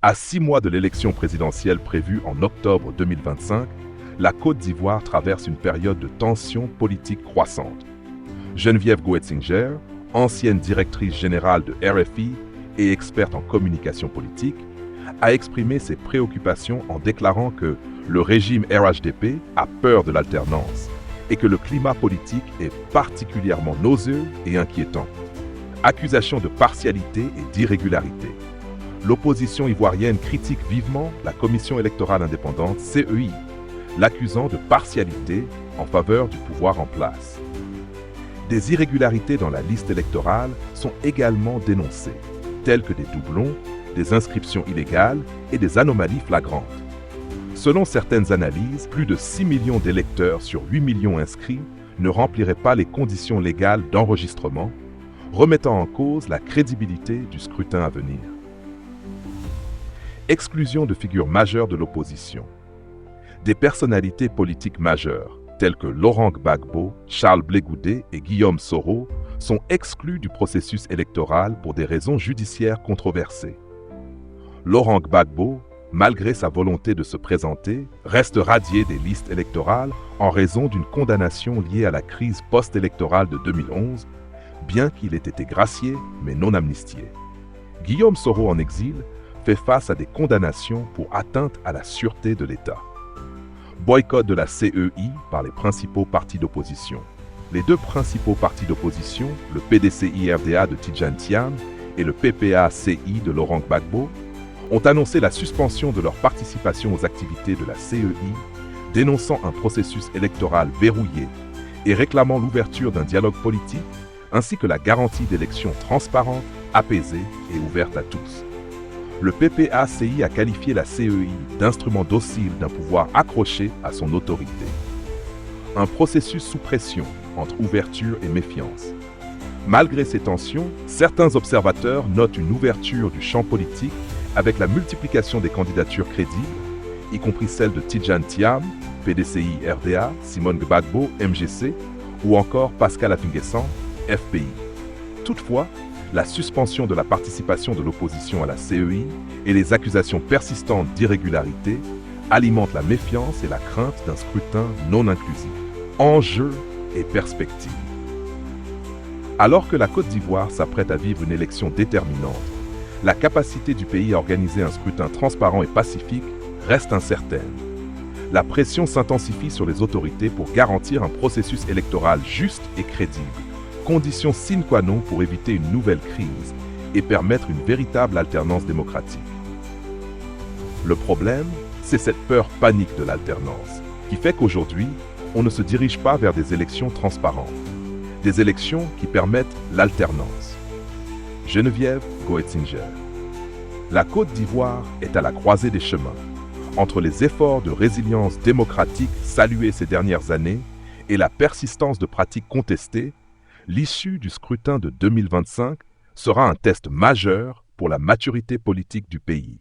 À 6 mois de l'élection présidentielle prévue en octobre 2025, la Côte d'Ivoire traverse une période de tension politique croissante. Geneviève Goetzinger, ancienne directrice générale de RFI et experte en communication politique, a exprimé ses préoccupations en déclarant que le régime RHDP a peur de l'alternance et que le climat politique est particulièrement nauséeux et inquiétant. Accusation de partialité et d'irrégularité. L'opposition ivoirienne critique vivement la Commission électorale indépendante, CEI, l'accusant de partialité en faveur du pouvoir en place. Des irrégularités dans la liste électorale sont également dénoncées, telles que des doublons, des inscriptions illégales et des anomalies flagrantes. Selon certaines analyses, plus de 6 millions d'électeurs sur 8 millions inscrits ne rempliraient pas les conditions légales d'enregistrement, remettant en cause la crédibilité du scrutin à venir. Exclusion de figures majeures de l'opposition. Des personnalités politiques majeures, telles que Laurent Gbagbo, Charles Blé Goudé et Guillaume Soro, sont exclus du processus électoral pour des raisons judiciaires controversées. Laurent Gbagbo, malgré sa volonté de se présenter, reste radié des listes électorales en raison d'une condamnation liée à la crise post-électorale de 2011, bien qu'il ait été gracié mais non amnistié. Guillaume Soro en exil fait face à des condamnations pour atteinte à la sûreté de l'État. Boycott de la CEI par les principaux partis d'opposition. Les deux principaux partis d'opposition, le PDCI-RDA de Tidjane Thiam et le PPA-CI de Laurent Gbagbo, ont annoncé la suspension de leur participation aux activités de la CEI, dénonçant un processus électoral verrouillé et réclamant l'ouverture d'un dialogue politique ainsi que la garantie d'élections transparentes, apaisées et ouvertes à tous. Le PPA-CI a qualifié la CEI d'instrument docile d'un pouvoir accroché à son autorité. Un processus sous pression entre ouverture et méfiance. Malgré ces tensions, certains observateurs notent une ouverture du champ politique avec la multiplication des candidatures crédibles, y compris celles de Tidjane Thiam, PDCI-RDA, Simone Gbagbo, MGC, ou encore Pascal Affi-N'Guessan, FPI. Toutefois, la suspension de la participation de l'opposition à la CEI et les accusations persistantes d'irrégularité alimentent la méfiance et la crainte d'un scrutin non inclusif. Enjeux et perspectives. Alors que la Côte d'Ivoire s'apprête à vivre une élection déterminante, la capacité du pays à organiser un scrutin transparent et pacifique reste incertaine. La pression s'intensifie sur les autorités pour garantir un processus électoral juste et crédible, condition sine qua non pour éviter une nouvelle crise et permettre une véritable alternance démocratique. Le problème, c'est cette peur panique de l'alternance, qui fait qu'aujourd'hui, on ne se dirige pas vers des élections transparentes, des élections qui permettent l'alternance. Geneviève Goetzinger. La Côte d'Ivoire est à la croisée des chemins, entre les efforts de résilience démocratique salués ces dernières années et la persistance de pratiques contestées. L'issue du scrutin de 2025 sera un test majeur pour la maturité politique du pays.